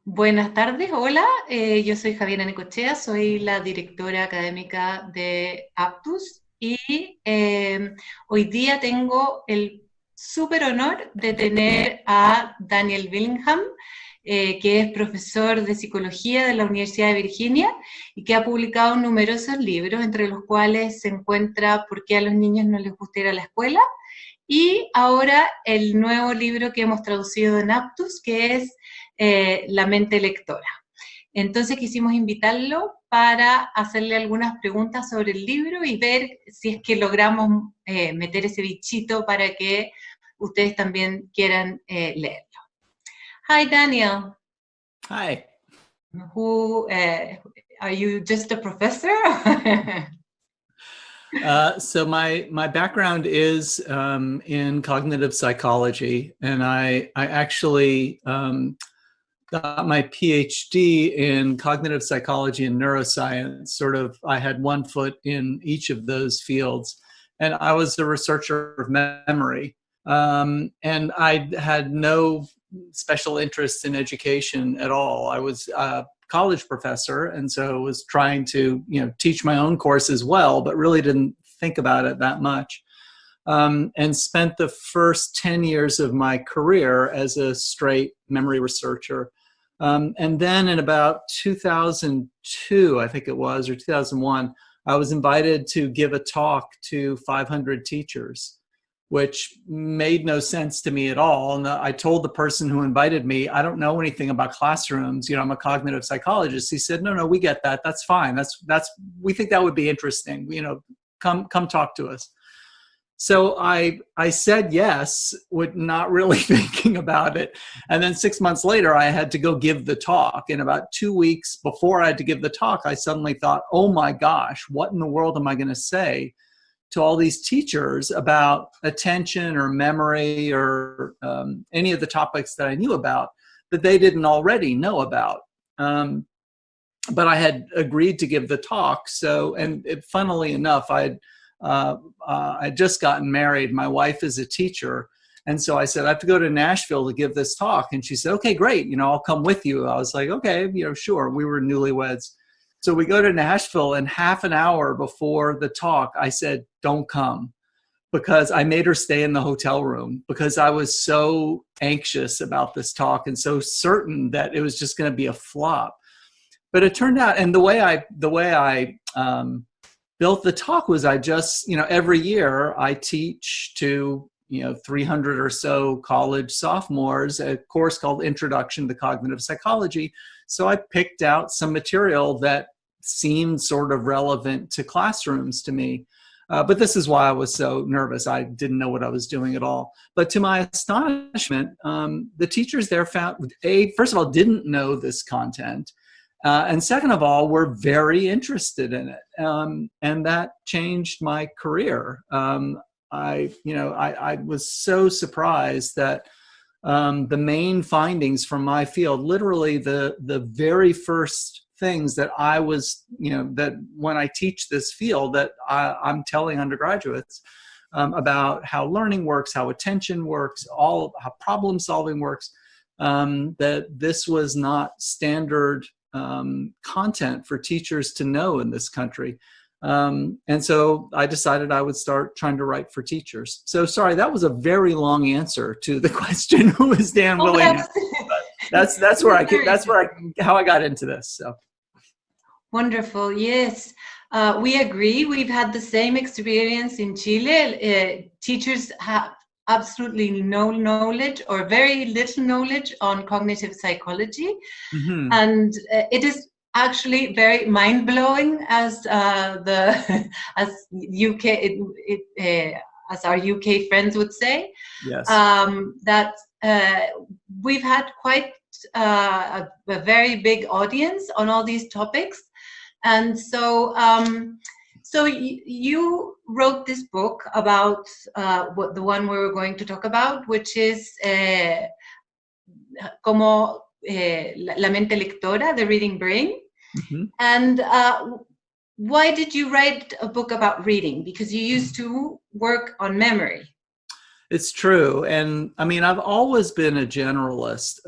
Buenas tardes, hola, yo soy Javiera Necochea, soy la directora académica de Aptus y hoy día tengo el súper honor de tener a Daniel Willingham, que es profesor de psicología de la Universidad de Virginia y que ha publicado numerosos libros, entre los cuales se encuentra ¿Por qué a los niños no les gusta ir a la escuela? Y ahora el nuevo libro que hemos traducido en Aptus, que es La mente lectora. Entonces quisimos invitarlo para hacerle algunas preguntas sobre el libro y ver si es que logramos meter ese bichito para que ustedes también quieran leerlo. Hi, Daniel. Hi. Who are you? Just a professor? So my background is in cognitive psychology, and I actually got my PhD in cognitive psychology and neuroscience. Sort of, I had one foot in each of those fields, and I was a researcher of memory, and I had no special interest in education at all. I was a college professor, and so was trying to teach my own course as well, but really didn't think about it that much. And spent the first 10 years of my career as a straight memory researcher. And then in about 2002, I think it was, or 2001, I was invited to give a talk to 500 teachers, which made no sense to me at all. And I told the person who invited me, I don't know anything about classrooms. I'm a cognitive psychologist. He said, no, we get that. That's fine. We think that would be interesting. Come talk to us. So I said yes, with not really thinking about it. And then 6 months later, I had to go give the talk. And about 2 weeks before I had to give the talk, I suddenly thought, oh my gosh, what in the world am I going to say to all these teachers about attention or memory or any of the topics that I knew about that they didn't already know about? But I had agreed to give the talk. So, funnily enough, I'd just gotten married. My wife is a teacher. And so I said, I have to go to Nashville to give this talk. And she said, okay, great. I'll come with you. I was like, okay, sure. We were newlyweds. So we go to Nashville, and half an hour before the talk, I said, don't come, because I made her stay in the hotel room because I was so anxious about this talk and so certain that it was just going to be a flop. But it turned out, and the way I built the talk was I just, every year I teach to, 300 or so college sophomores a course called Introduction to Cognitive Psychology. So I picked out some material that seemed sort of relevant to classrooms to me. But this is why I was so nervous. I didn't know what I was doing at all. But to my astonishment, the teachers there found, first of all, didn't know this content. And second of all, were very interested in it. And that changed my career. I was so surprised that the main findings from my field, literally the very first things that I was, that when I teach this field that I'm telling undergraduates about how learning works, how attention works, how problem solving works, that this was not standard content for teachers to know in this country. And so I decided I would start trying to write for teachers. So sorry, that was a very long answer to the question, who is Dan Willingham? That's how I got into this. So. Wonderful. Yes, we agree. We've had the same experience in Chile. Teachers have absolutely no knowledge or very little knowledge on cognitive psychology. Mm-hmm. And it is actually very mind-blowing as as our UK friends would say. Yes. That we've had quite a very big audience on all these topics. And so you wrote this book about the one we were going to talk about, which is como la mente lectora, the reading brain. Mm-hmm. And why did you write a book about reading? Because you used to work on memory. It's true. And I mean, I've always been a generalist.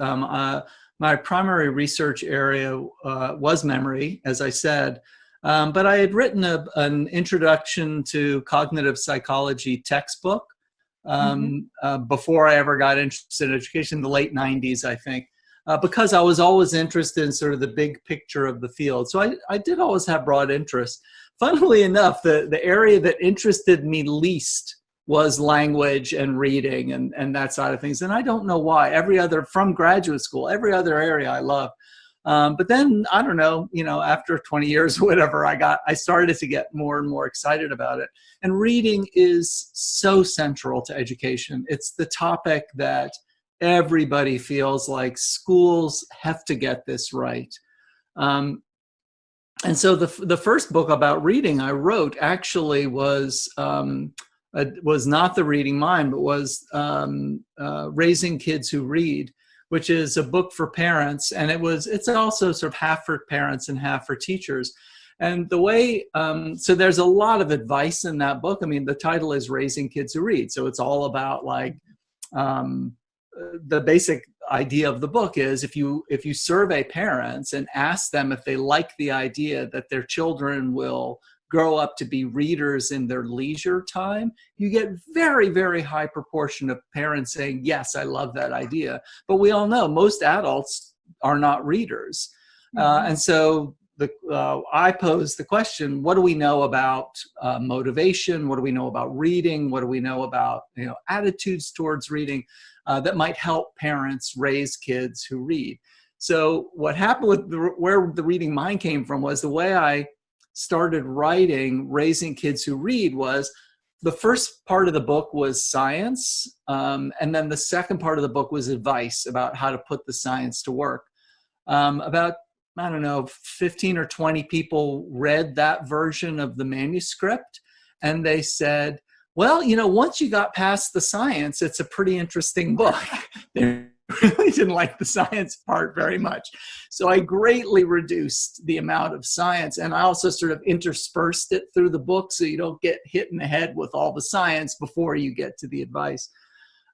my primary research area was memory, as I said. But I had written an introduction to cognitive psychology textbook before I ever got interested in education, in the late 90s, I think, because I was always interested in sort of the big picture of the field. So I did always have broad interest. Funnily enough, the area that interested me least was language and reading and that side of things. And I don't know why. From graduate school, every other area I loved. But then, I don't know, after 20 years or whatever, I started to get more and more excited about it. And reading is so central to education. It's the topic that everybody feels like schools have to get this right. And so the first book about reading I wrote actually was not The Reading Mind, but was Raising Kids Who Read, which is a book for parents. And it's also sort of half for parents and half for teachers. And the way, so there's a lot of advice in that book. I mean, the title is Raising Kids Who Read. So it's all about the basic idea of the book is if you survey parents and ask them if they like the idea that their children will grow up to be readers in their leisure time, you get very, very high proportion of parents saying, yes, I love that idea. But we all know most adults are not readers. And so I pose the question, what do we know about motivation? What do we know about reading? What do we know about attitudes towards reading that might help parents raise kids who read? So what happened with where the Reading Mind came from was the way I started writing Raising Kids Who Read was the first part of the book was science, and then the second part of the book was advice about how to put the science to work. About, I don't know, 15 or 20 people read that version of the manuscript, and they said, well, once you got past the science, it's a pretty interesting book. They really didn't like the science part very much. So I greatly reduced the amount of science, and I also sort of interspersed it through the book so you don't get hit in the head with all the science before you get to the advice.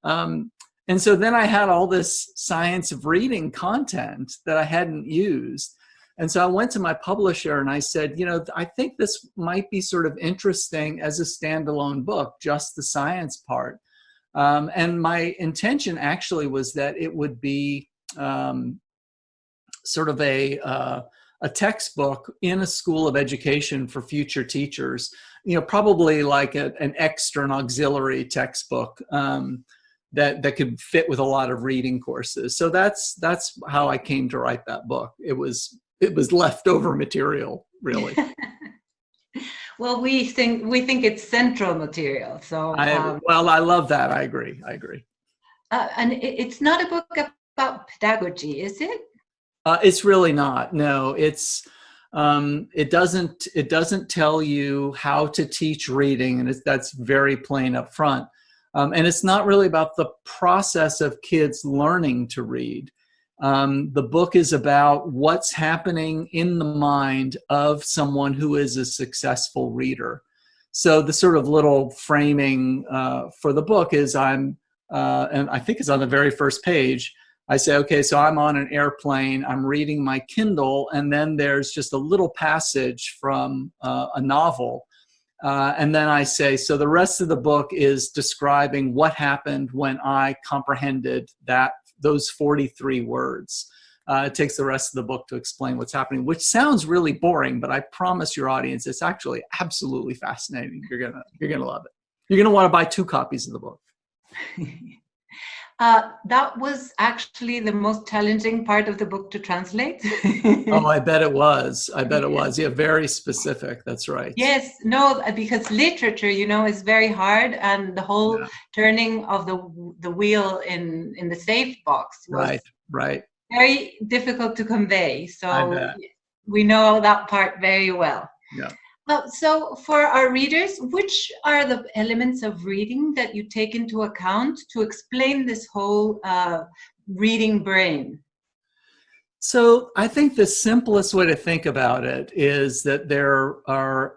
And so then I had all this science of reading content that I hadn't used. And so I went to my publisher and I said, I think this might be sort of interesting as a standalone book, just the science part. And my intention actually was that it would be sort of a textbook in a school of education for future teachers, probably like an extra, an auxiliary textbook that could fit with a lot of reading courses. So that's how I came to write that book. It was leftover material, really. Well, we think it's central material. So well, I love that. I agree. And it's not a book about pedagogy, is it? It's really not. No, it's it doesn't tell you how to teach reading, and that's very plain up front. And it's not really about the process of kids learning to read. The book is about what's happening in the mind of someone who is a successful reader. So the sort of little framing for the book is and I think it's on the very first page, I say, okay, so I'm on an airplane, I'm reading my Kindle, and then there's just a little passage from a novel. And then I say, so the rest of the book is describing what happened when I comprehended those 43 words. It takes the rest of the book to explain what's happening, which sounds really boring, but I promise your audience it's actually absolutely fascinating. You're gonna love it. You're gonna want to buy 2 copies of the book. That was actually the most challenging part of the book to translate. Oh, I bet it was. Yeah, very specific. That's right. Yes, no, because literature, is very hard, and the whole turning of the wheel in the safe box was right. very difficult to convey. So we know that part very well. Yeah. So for our readers, which are the elements of reading that you take into account to explain this whole reading brain? So I think the simplest way to think about it is that there are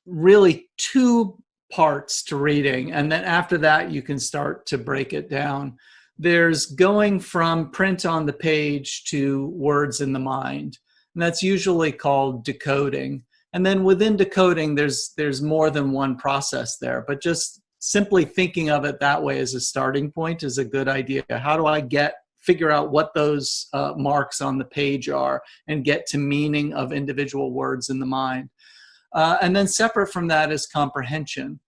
really 2 parts to reading, and then after that you can start to break it down. there's going from print on the page to words in the mind. And that's usually called decoding. And then within decoding, there's more than one process there. But just simply thinking of it that way as a starting point is a good idea. How do I figure out what those marks on the page are and get to meaning of individual words in the mind? And then separate from that is comprehension.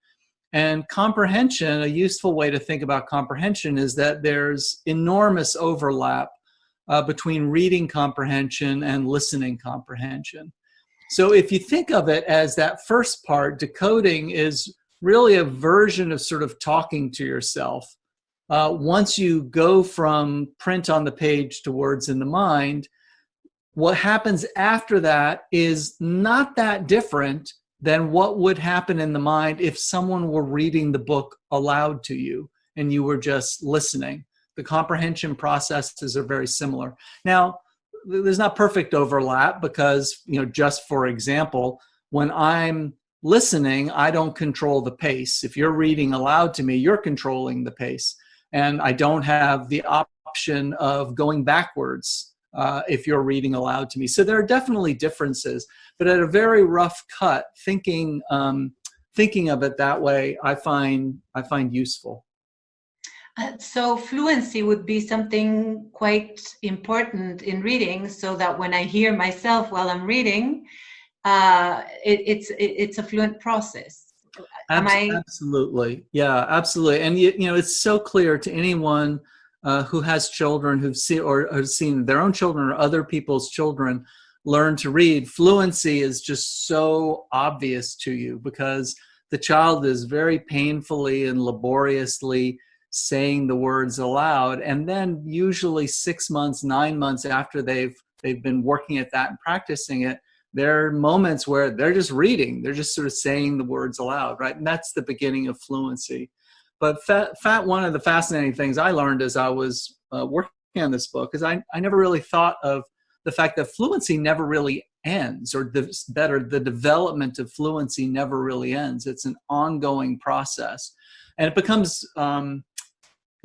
And comprehension, a useful way to think about comprehension is that there's enormous overlap between reading comprehension and listening comprehension. So if you think of it as that first part, decoding is really a version of sort of talking to yourself. Once you go from print on the page to words in the mind, what happens after that is not that different than what would happen in the mind if someone were reading the book aloud to you and you were just listening. The comprehension processes are very similar. Now, there's not perfect overlap because, just for example, when I'm listening, I don't control the pace. If you're reading aloud to me, you're controlling the pace. And I don't have the option of going backwards if you're reading aloud to me. So there are definitely differences, but at a very rough cut, thinking of it that way, I find useful. So fluency would be something quite important in reading, so that when I hear myself while I'm reading, it's a fluent process. Absolutely, yeah, absolutely. And it's so clear to anyone who has children who've seen their own children or other people's children learn to read. Fluency is just so obvious to you because the child is very painfully and laboriously saying the words aloud, and then usually 6 months, 9 months after they've been working at that and practicing it, there are moments where they're just reading, they're just sort of saying the words aloud, right? And that's the beginning of fluency. But one of the fascinating things I learned as I was working on this book is I never really thought of the fact that fluency never really ends, or the development of fluency never really ends. It's an ongoing process. And it becomes,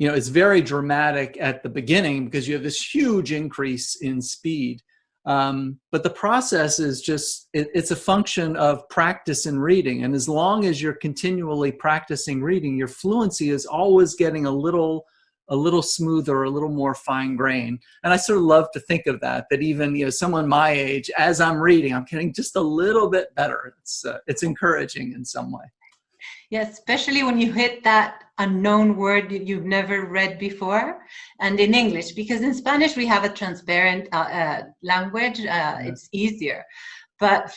it's very dramatic at the beginning because you have this huge increase in speed. But the process is it's a function of practice in reading. And as long as you're continually practicing reading, your fluency is always getting a little smoother, a little more fine grained. And I sort of love to think of that even, someone my age, as I'm reading, I'm getting just a little bit better. It's encouraging in some way. Yeah, especially when you hit that unknown word you've never read before, and in English, because in Spanish we have a transparent language, it's easier. But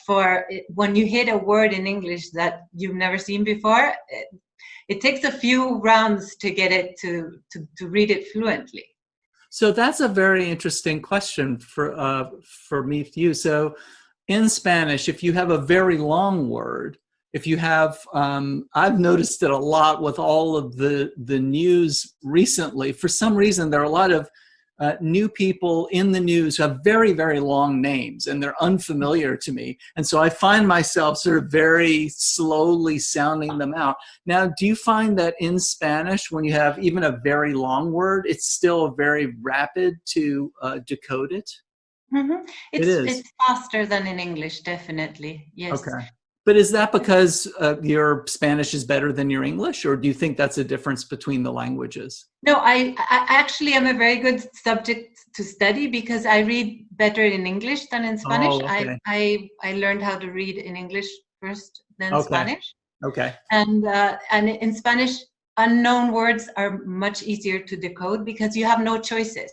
when you hit a word in English that you've never seen before, it takes a few rounds to get it to read it fluently. So that's a very interesting question for me to you. So in Spanish, if you have a very long word, if you have, I've noticed it a lot with all of the news recently. For some reason, there are a lot of new people in the news who have very, very long names, and they're unfamiliar to me. And so I find myself sort of very slowly sounding them out. Now, do you find that in Spanish, when you have even a very long word, it's still very rapid to decode it? Mm-hmm. It is. It's faster than in English, definitely. Yes. Okay. But is that because your Spanish is better than your English, or do you think that's a difference between the languages? No, I actually am a very good subject to study because I read better in English than in Spanish. Oh, okay. I learned how to read in English first, then Spanish. Okay. And in Spanish, unknown words are much easier to decode because you have no choices.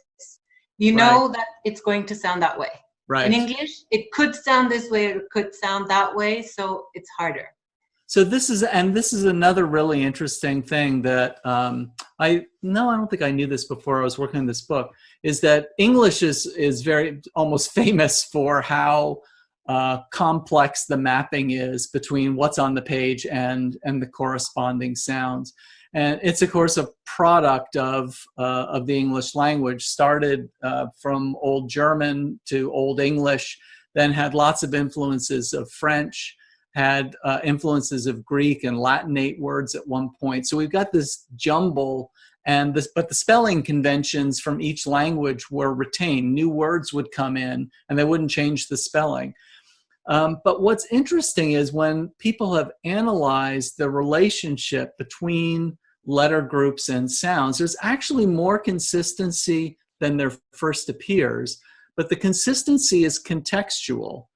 You know that it's going to sound that way. Right. In English, it could sound this way, or it could sound that way, so it's harder. So this is another really interesting thing that I don't think I knew this before I was working on this book, is that English is very almost famous for how complex the mapping is between what's on the page and the corresponding sounds. And it's, of course, a product of the English language, started from Old German to Old English, then had lots of influences of French, had influences of Greek and Latinate words at one point. So we've got this jumble, And but the spelling conventions from each language were retained. New words would come in, and they wouldn't change the spelling. But what's interesting is when people have analyzed the relationship between letter groups and sounds, there's actually more consistency than there first appears, but the consistency is contextual.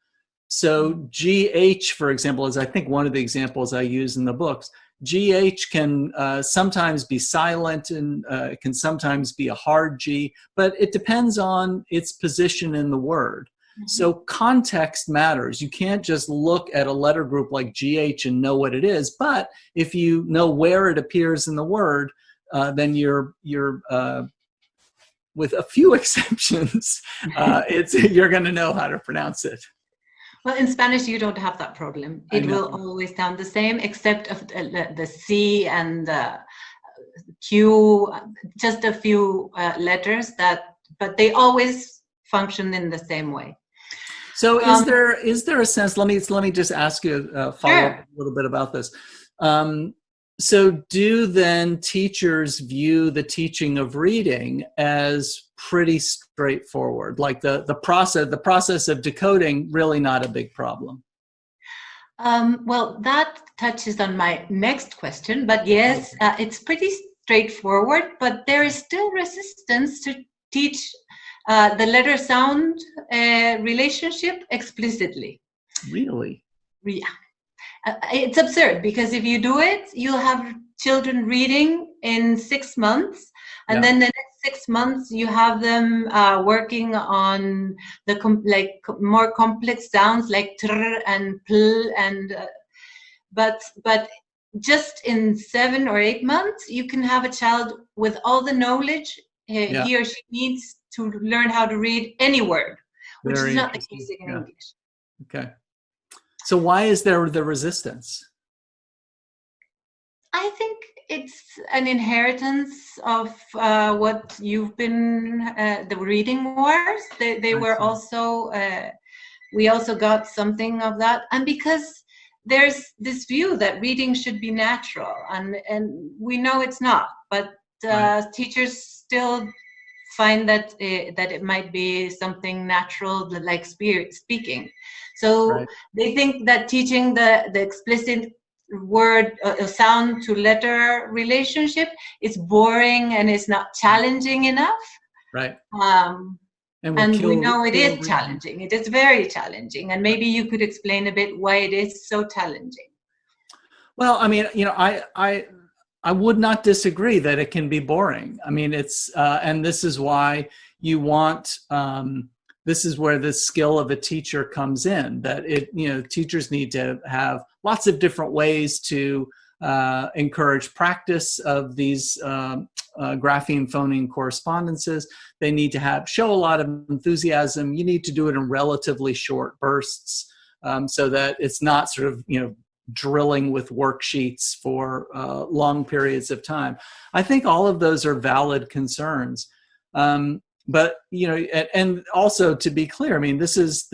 So GH, for example, is I think one of the examples I use in the books. GH can sometimes be silent, and it can sometimes be a hard G, but it depends on its position in the word. So context matters. You can't just look at a letter group like GH and know what it is, but if you know where it appears in the word, then you're with a few exceptions, you're going to know how to pronounce it. Well, in Spanish, you don't have that problem. It will always sound the same, except of the C and the Q, just a few letters but they always function in the same way. So is there a sense, let me just ask you follow up a little bit about this. So do then teachers view the teaching of reading as pretty straightforward? Like the process of decoding, really not a big problem? Well, that touches on my next question, but yes, it's pretty straightforward, but there is still resistance to teach the letter sound relationship explicitly. Really? Yeah. It's absurd, because if you do it, you'll have children reading in 6 months, and then the next 6 months you have them working on the more complex sounds like tr and pl, and but just in 7 or 8 months you can have a child with all the knowledge he or she needs to learn how to read any word, which is not the case in English. Okay. So why is there the resistance? I think it's an inheritance of what you've been, the reading wars. They were also, we also got something of that. And because there's this view that reading should be natural, and we know it's not, but teachers still find that it might be something natural, like speaking. So they think that teaching the explicit word sound to letter relationship is boring and is not challenging enough. Right. And we know it is challenging. It is very challenging. And maybe you could explain a bit why it is so challenging. Well, I mean, I would not disagree that it can be boring. I mean, it's, and this is why you want, this is where the skill of a teacher comes in, that teachers need to have lots of different ways to encourage practice of these grapheme phoneme correspondences. They need to show a lot of enthusiasm. You need to do it in relatively short bursts, so that it's not sort of, drilling with worksheets for long periods of time. I think all of those are valid concerns. But, and also to be clear, I mean, this is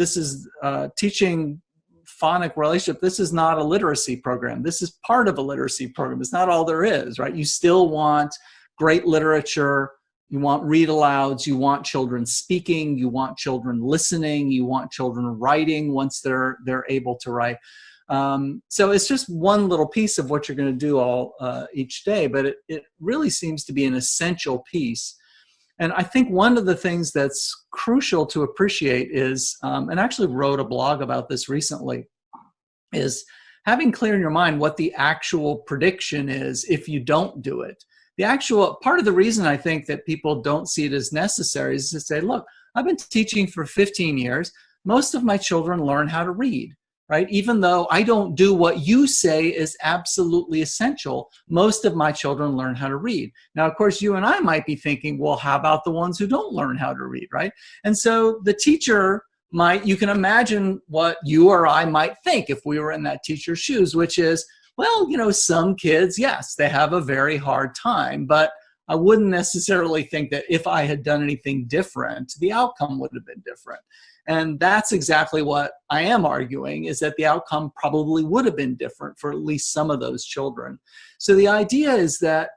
teaching phonic relationship. This is not a literacy program. This is part of a literacy program. It's not all there is, right? You still want great literature. You want read alouds. You want children speaking. You want children listening. You want children writing once they're able to write. So it's just one little piece of what you're going to do all each day, but it really seems to be an essential piece. And I think one of the things that's crucial to appreciate is, and I actually wrote a blog about this recently, is having clear in your mind what the actual prediction is if you don't do it. The actual part of the reason I think that people don't see it as necessary is to say, look, I've been teaching for 15 years. Most of my children learn how to read. Right? Even though I don't do what you say is absolutely essential, most of my children learn how to read. Now, of course, you and I might be thinking, well, how about the ones who don't learn how to read, right? And so the teacher you can imagine what you or I might think if we were in that teacher's shoes, which is, well, some kids, yes, they have a very hard time, but I wouldn't necessarily think that if I had done anything different, the outcome would have been different. And that's exactly what I am arguing, is that the outcome probably would have been different for at least some of those children. So the idea is that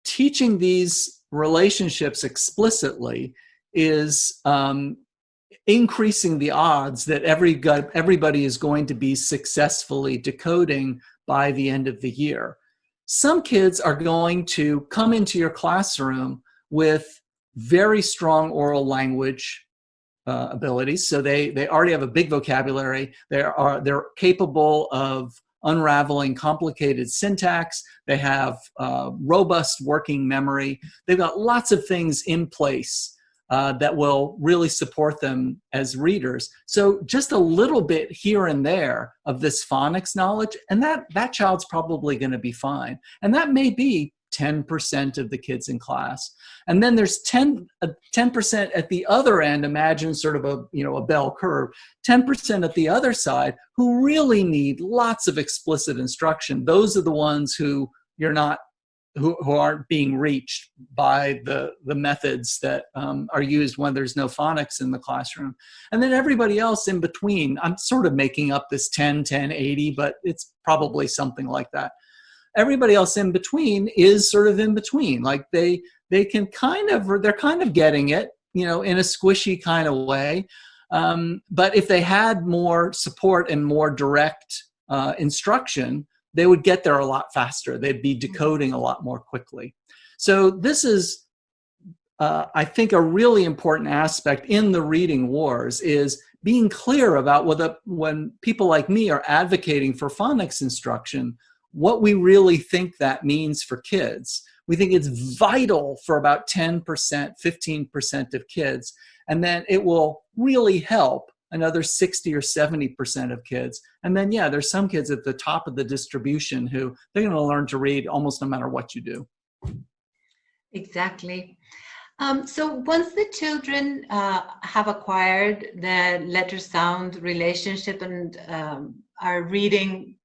teaching these relationships explicitly is increasing the odds that everybody is going to be successfully decoding by the end of the year. Some kids are going to come into your classroom with very strong oral language abilities. So they already have a big vocabulary. They're capable of unraveling complicated syntax. They have robust working memory. They've got lots of things in place that will really support them as readers. So just a little bit here and there of this phonics knowledge, and that child's probably going to be fine. And that may be 10% of the kids in class. And then there's 10% at the other end. Imagine sort of a bell curve. 10% at the other side who really need lots of explicit instruction. Those are the ones who aren't being reached by the methods that are used when there's no phonics in the classroom. And then everybody else in between. I'm sort of making up this 10, 10, 80, but it's probably something like that. Everybody else in between is sort of in between. Like they're kind of getting it, in a squishy kind of way. But if they had more support and more direct instruction, they would get there a lot faster. They'd be decoding a lot more quickly. So this is, I think, a really important aspect in the reading wars is being clear about when people like me are advocating for phonics instruction, what we really think that means for kids. We think it's vital for about 10%, 15% of kids, and then it will really help another 60 or 70% of kids. And then, there's some kids at the top of the distribution who they're going to learn to read almost no matter what you do. Exactly. So once the children have acquired the letter-sound relationship and are reading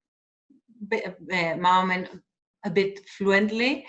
mom a bit fluently,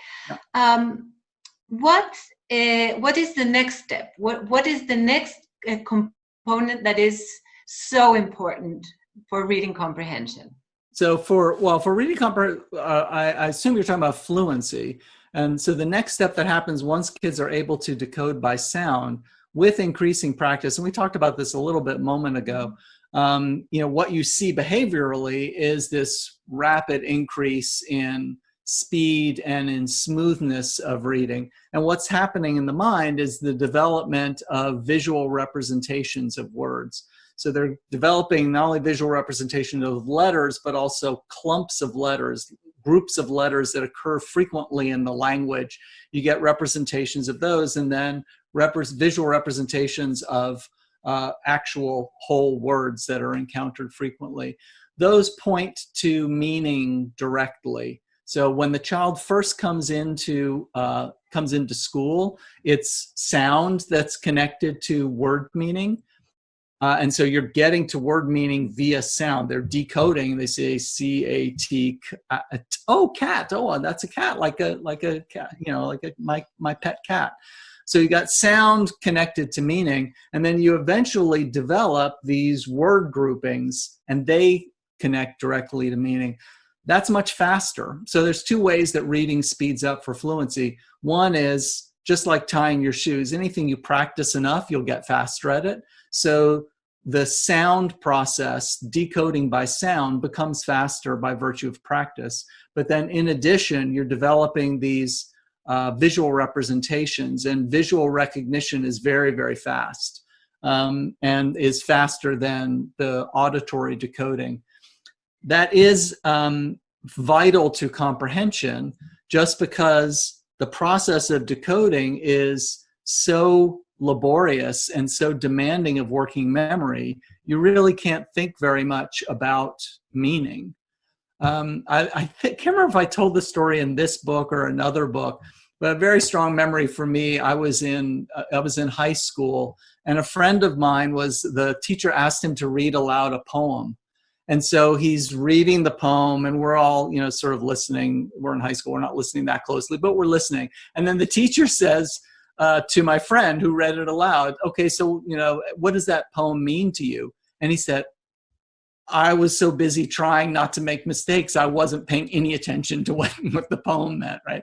what is the next step? What is the next component that is so important for reading comprehension? So for reading comprehension, I assume you're talking about fluency. And so the next step that happens once kids are able to decode by sound with increasing practice, and we talked about this a little bit a moment ago, what you see behaviorally is this rapid increase in speed and in smoothness of reading. And what's happening in the mind is the development of visual representations of words. So they're developing not only visual representation of letters, but also clumps of letters, groups of letters that occur frequently in the language. You get representations of those, and then visual representations of actual whole words that are encountered frequently. Those point to meaning directly. So when the child first comes into school, it's sound that's connected to word meaning. And so you're getting to word meaning via sound. They're decoding. They say C-A-T, oh, cat. Oh, that's a cat, like a cat, my pet cat. So you got sound connected to meaning, and then you eventually develop these word groupings, and they connect directly to meaning. That's much faster. So there's two ways that reading speeds up for fluency. One is just like tying your shoes. Anything you practice enough, you'll get faster at it. So the sound process, decoding by sound, becomes faster by virtue of practice. But then in addition, you're developing these visual representations, and visual recognition is very, very fast and is faster than the auditory decoding. That is vital to comprehension, just because the process of decoding is so laborious and so demanding of working memory, you really can't think very much about meaning. I can't remember if I told the story in this book or another book, but a very strong memory for me. I was in high school, and a friend of mine the teacher asked him to read aloud a poem. And so he's reading the poem, and we're all, sort of listening. We're in high school. We're not listening that closely, but we're listening. And then the teacher says to my friend who read it aloud, okay, so, what does that poem mean to you? And he said, I was so busy trying not to make mistakes, I wasn't paying any attention to what the poem meant, right?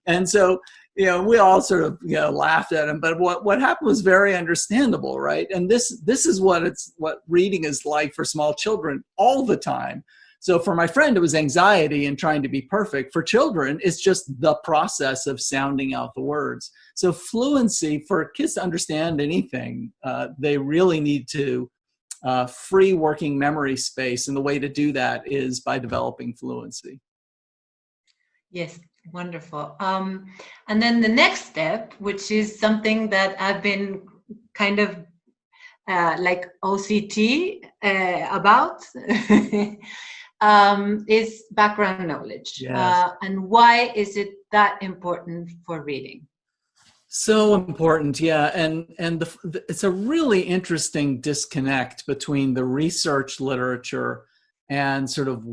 And so, you know, we all sort of, you know, laughed at him, but what happened was very understandable, right? And this is what reading is like for small children all the time. So for my friend, it was anxiety and trying to be perfect. For children, it's just the process of sounding out the words. So fluency, for kids to understand anything, they really need to free working memory space. And the way to do that is by developing fluency. Yes, wonderful. And then the next step, which is something that I've been kind of like OCT about, is background knowledge. Yes. And why is it that important for reading? So important, yeah, and it's a really interesting disconnect between the research literature and sort of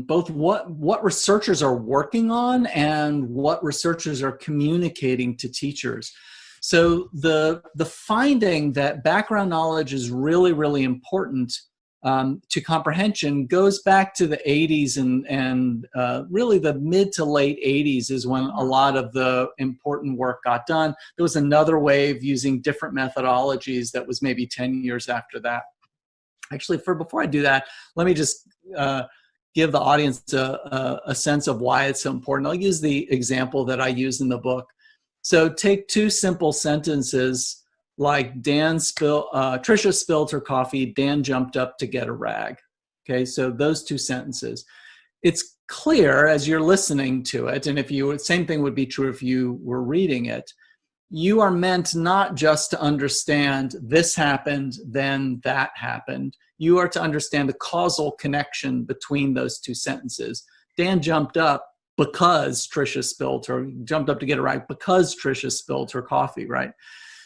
both what researchers are working on and what researchers are communicating to teachers. So the finding that background knowledge is really, really important to comprehension goes back to the 80s and really the mid to late 80s is when a lot of the important work got done. There was another wave using different methodologies that was maybe 10 years after that. Actually, before I do that, let me just give the audience a sense of why it's so important. I'll use the example that I use in the book. So take two simple sentences like Tricia spilled her coffee, Dan jumped up to get a rag. Okay, so those two sentences. It's clear as you're listening to it, and same thing would be true if you were reading it, you are meant not just to understand this happened, then that happened. You are to understand the causal connection between those two sentences. Dan jumped up because Tricia jumped up to get a rag because Tricia spilled her coffee, right?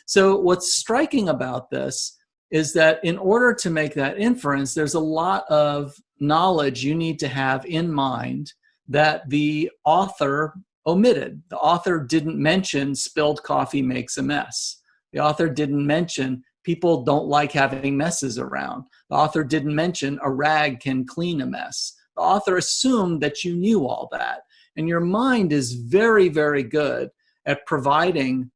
So what's striking about this is that in order to make that inference, there's a lot of knowledge you need to have in mind that the author omitted. The author didn't mention spilled coffee makes a mess. The author didn't mention people don't like having messes around. The author didn't mention a rag can clean a mess. The author assumed that you knew all that. And your mind is very, very good at providing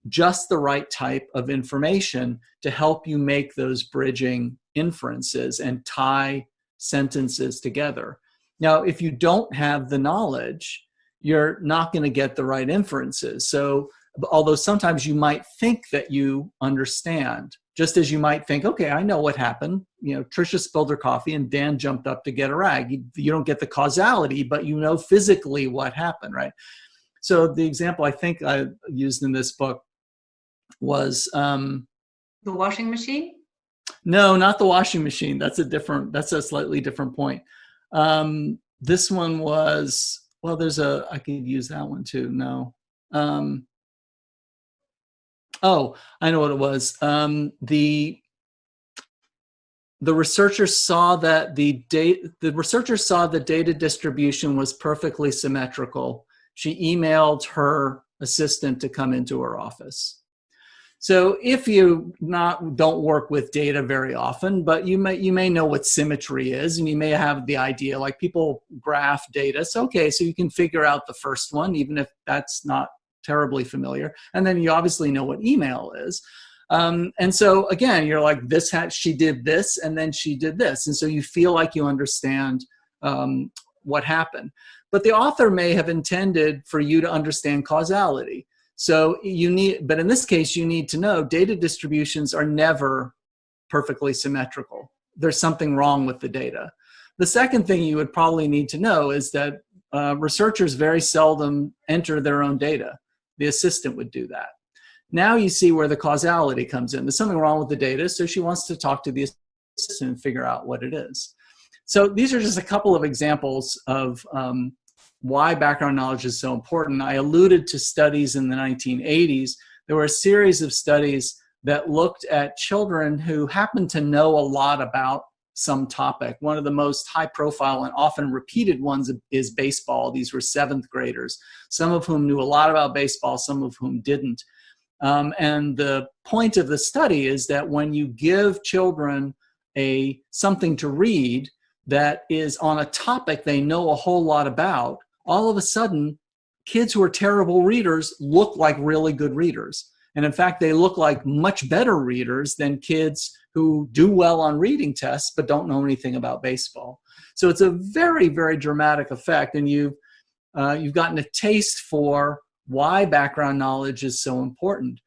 just the right type of information to help you make those bridging inferences and tie sentences together. Now, if you don't have the knowledge, you're not going to get the right inferences. So, although sometimes you might think that you understand, just as you might think, okay, I know what happened. You know, Tricia spilled her coffee and Dan jumped up to get a rag. You don't get the causality, but you know physically what happened, right? So the example I think I used in this book was the washing machine? No, not the washing machine. That's a slightly different point. This one was, well, I could use that one too. No. Oh, I know what it was. The researchers saw that the data distribution was perfectly symmetrical. She emailed her assistant to come into her office. So if you don't work with data very often, but you may know what symmetry is, and you may have the idea, like people graph data. So okay, so you can figure out the first one, even if that's not terribly familiar. And then you obviously know what email is. And so again, you're like, she did this, and then she did this. And so you feel like you understand what happened. But the author may have intended for you to understand causality. So but in this case, you need to know data distributions are never perfectly symmetrical. There's something wrong with the data. The second thing you would probably need to know is that researchers very seldom enter their own data. The assistant would do that. Now you see where the causality comes in. There's something wrong with the data, so she wants to talk to the assistant and figure out what it is. So these are just a couple of examples of why background knowledge is so important. I alluded to studies in the 1980s. There were a series of studies that looked at children who happened to know a lot about some topic. One of the most high profile and often repeated ones is baseball. These were 7th graders, some of whom knew a lot about baseball, some of whom didn't. And the point of the study is that when you give children something to read that is on a topic they know a whole lot about, all of a sudden kids who are terrible readers look like really good readers. And in fact, they look like much better readers than kids who do well on reading tests but don't know anything about baseball. So it's a very, very dramatic effect. And you've gotten a taste for why background knowledge is so important.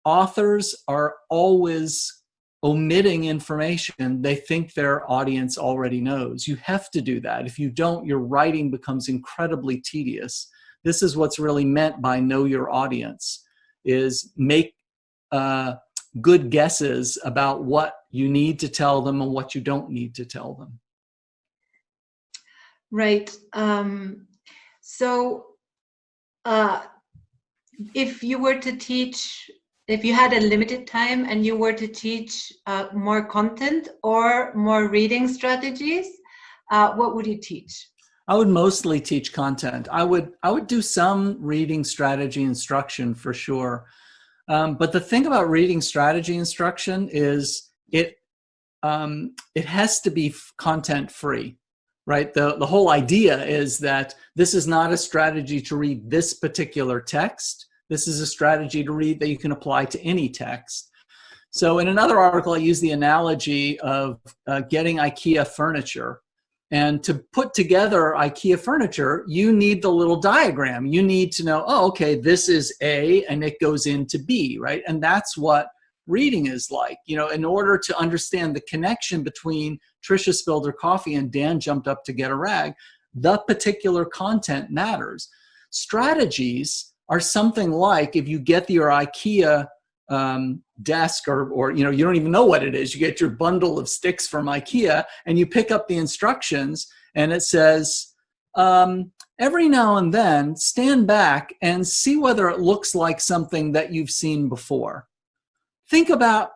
Authors are always omitting information they think their audience already knows. You have to do that. If you don't, your writing becomes incredibly tedious. This is what's really meant by know your audience, is make good guesses about what you need to tell them and what you don't need to tell them. Right. If you were to teach, if you had a limited time and you were to teach more content or more reading strategies, what would you teach? I would mostly teach content. I would do some reading strategy instruction for sure. But the thing about reading strategy instruction is it has to be content free, right? The whole idea is that this is not a strategy to read this particular text. This is a strategy to read that you can apply to any text. So in another article, I use the analogy of getting IKEA furniture. And to put together IKEA furniture, you need the little diagram. You need to know, oh, okay, this is A and it goes into B, right? And that's what reading is like. You know, in order to understand the connection between Trisha spilled her coffee and Dan jumped up to get a rag, the particular content matters. Strategies are something like if you get your IKEA desk or you know, you don't even know what it is. You get your bundle of sticks from IKEA and you pick up the instructions and it says, every now and then stand back and see whether it looks like something that you've seen before. Think about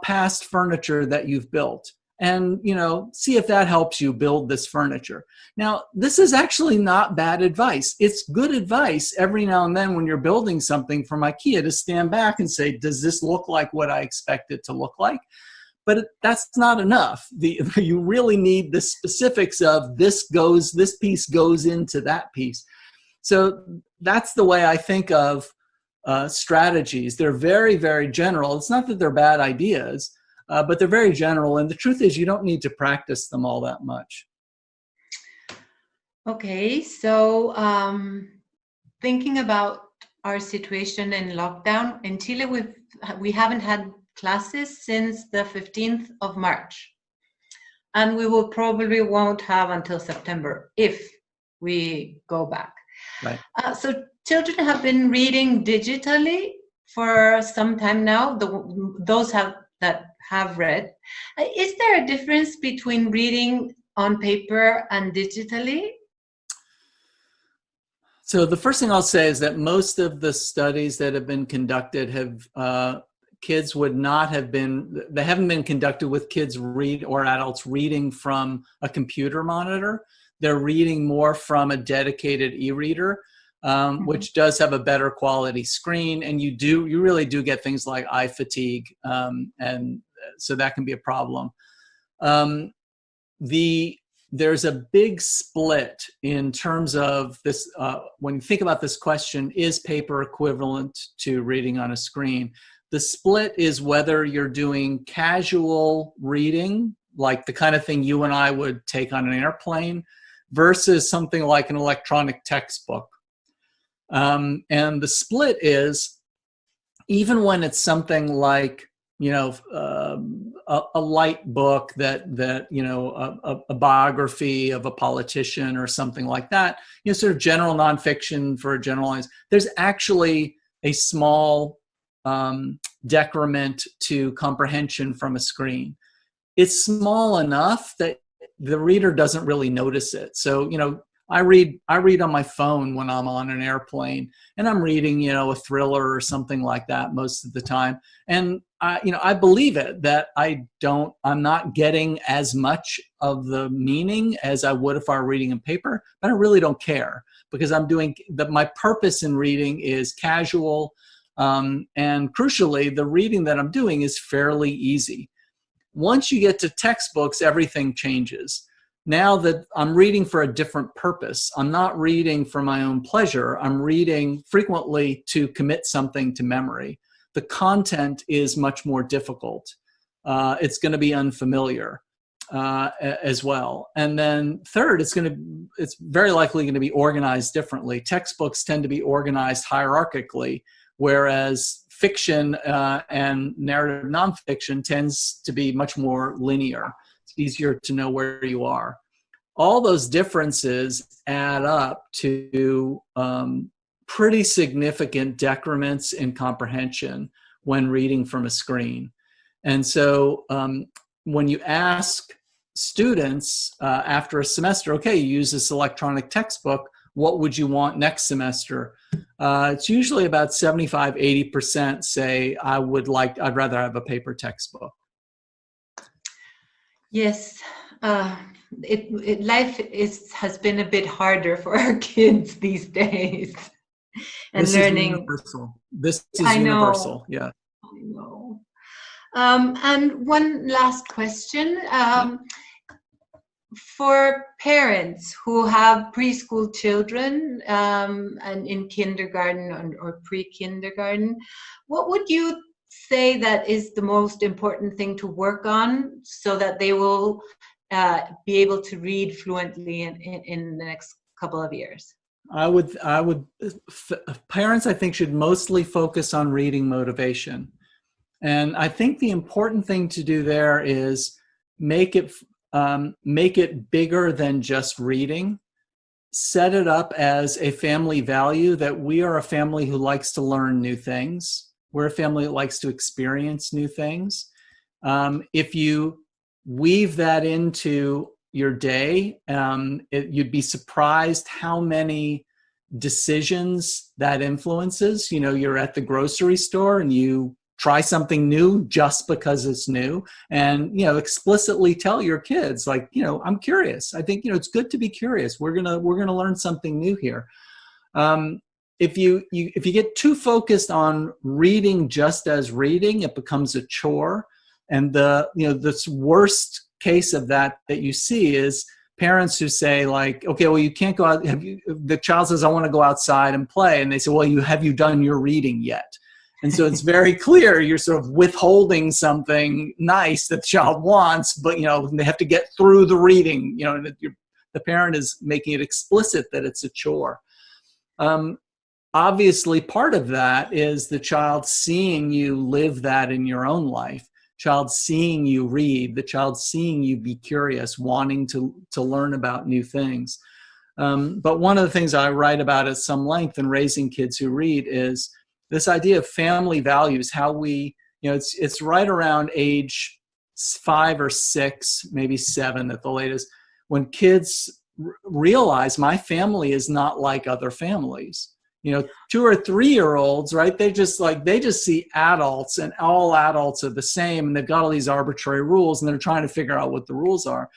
past furniture that you've built and, you know, see if that helps you build this furniture. Now, this is actually not bad advice. It's good advice every now and then when you're building something from IKEA to stand back and say, does this look like what I expect it to look like? But that's not enough. You really need the specifics of this piece goes into that piece. So that's the way I think of strategies. They're very, very general. It's not that they're bad ideas, but they're very general. And the truth is you don't need to practice them all that much. Okay, so thinking about our situation in lockdown, in Chile we haven't had classes since the 15th of March. And we will probably won't have until September if we go back. Right. So children have been reading digitally for some time now, those that have read. Is there a difference between reading on paper and digitally? So the first thing I'll say is that most of the studies that have been conducted have kids would not have been, they haven't been conducted with kids or adults reading from a computer monitor. They're reading more from a dedicated e-reader, which does have a better quality screen. And you really do get things like eye fatigue. And so that can be a problem. There's a big split in terms of this, when you think about this question, is paper equivalent to reading on a screen? The split is whether you're doing casual reading, like the kind of thing you and I would take on an airplane, versus something like an electronic textbook. And the split is, even when it's something like, you know, a light book that you know, a biography of a politician or something like that, you know, sort of general nonfiction for a general audience, there's actually a small decrement to comprehension from a screen. It's small enough that the reader doesn't really notice it. So, you know, I read on my phone when I'm on an airplane, and I'm reading, you know, a thriller or something like that most of the time. And I believe it that I'm not getting as much of the meaning as I would if I were reading in paper, but I really don't care because my purpose in reading is casual. And crucially, the reading that I'm doing is fairly easy. Once you get to textbooks, everything changes. now that I'm reading for a different purpose. I'm not reading for my own pleasure. I'm reading frequently to commit something to memory. The content is much more difficult. It's going to be unfamiliar as well. And then third, it's very likely going to be organized differently. Textbooks tend to be organized hierarchically, whereas fiction and narrative nonfiction tends to be much more linear. It's easier to know where you are. All those differences add up to pretty significant decrements in comprehension when reading from a screen. And so when you ask students after a semester, okay, you use this electronic textbook, what would you want next semester? It's usually about 75, 80% say, I'd rather have a paper textbook. Yes, life has been a bit harder for our kids these days. And this learning. Is universal. This is universal, yeah. I know. And one last question. For parents who have preschool children and in kindergarten or pre-kindergarten, what would you say that is the most important thing to work on so that they will be able to read fluently in the next couple of years? Parents, I think, should mostly focus on reading motivation. And I think the important thing to do there is make it bigger than just reading. Set it up as a family value that we are a family who likes to learn new things. We're a family that likes to experience new things. If you weave that into your day, you'd be surprised how many decisions that influences. You know, you're at the grocery store and you try something new just because it's new, and, you know, explicitly tell your kids, like, you know, I'm curious. I think, you know, it's good to be curious. We're gonna learn something new here. If you get too focused on reading just as reading, it becomes a chore. And this worst case of that you see is parents who say, like, okay, well, you can't go out. The child says, I want to go outside and play, and they say, well, have you done your reading yet? And so it's very clear you're sort of withholding something nice that the child wants, but, you know, they have to get through the reading. You know, the parent is making it explicit that it's a chore. Obviously, part of that is the child seeing you live that in your own life. Child seeing you read, the child seeing you be curious, wanting to learn about new things. But one of the things I write about at some length in Raising Kids Who Read is this idea of family values, how we, you know, it's right around age 5 or 6, maybe 7 at the latest, when kids realize my family is not like other families. You know, 2 or 3-year-olds, right? They just see adults, and all adults are the same, and they've got all these arbitrary rules, and they're trying to figure out what the rules are.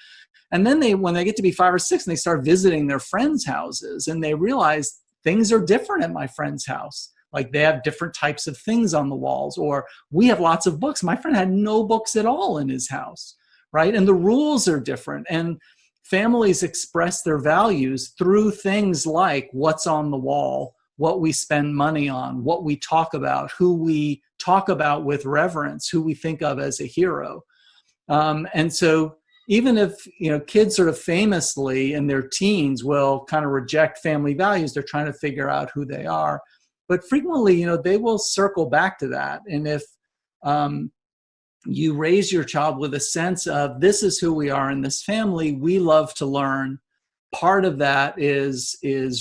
And then when they get to be 5 or 6, and they start visiting their friends' houses, and they realize things are different at my friend's house. Like, they have different types of things on the walls, or we have lots of books. My friend had no books at all in his house, right? And the rules are different. And families express their values through things like what's on the wall, what we spend money on, what we talk about, who we talk about with reverence, who we think of as a hero. And so even if, you know, kids sort of famously in their teens will kind of reject family values, they're trying to figure out who they are. But frequently, you know, they will circle back to that. And if you raise your child with a sense of this is who we are in this family, we love to learn. Part of that is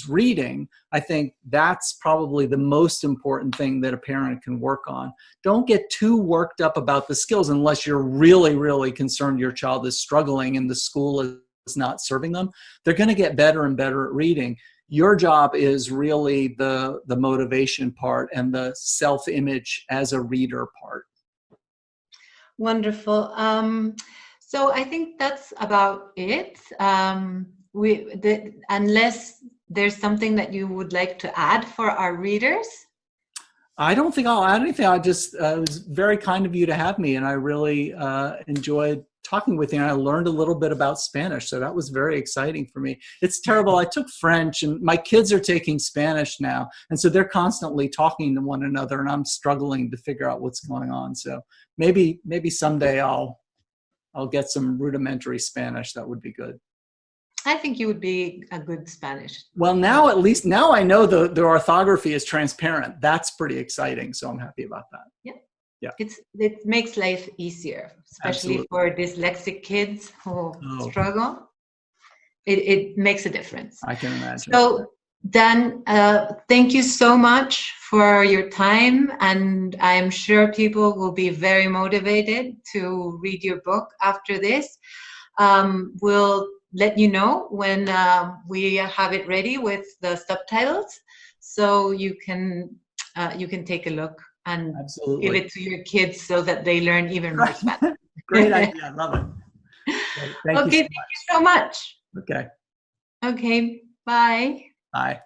reading. I think that's probably the most important thing that a parent can work on. Don't get too worked up about the skills unless you're really, really concerned your child is struggling and the school is not serving them. They're going to get better and better at reading. Your job is really the motivation part and the self-image as a reader part. Wonderful. So I think that's about it. Unless there's something that you would like to add for our readers? I don't think I'll add anything. It was very kind of you to have me, and I really enjoyed talking with you, and I learned a little bit about Spanish. So that was very exciting for me. It's terrible. I took French, and my kids are taking Spanish now. And so they're constantly talking to one another, and I'm struggling to figure out what's going on. So maybe someday I'll get some rudimentary Spanish. That would be good. I think you would be a good Spanish. Well, now at least I know the orthography is transparent. That's pretty exciting. So I'm happy about that. Yeah. Yeah. It makes life easier, especially for dyslexic kids who struggle. It makes a difference. I can imagine. So, Dan, thank you so much for your time, and I'm sure people will be very motivated to read your book after this. We'll let you know when we have it ready with the subtitles, so you can take a look and give it to your kids so that they learn even more Spanish. Great idea. I love it. Thank you so much. Okay. Okay. Bye. Bye.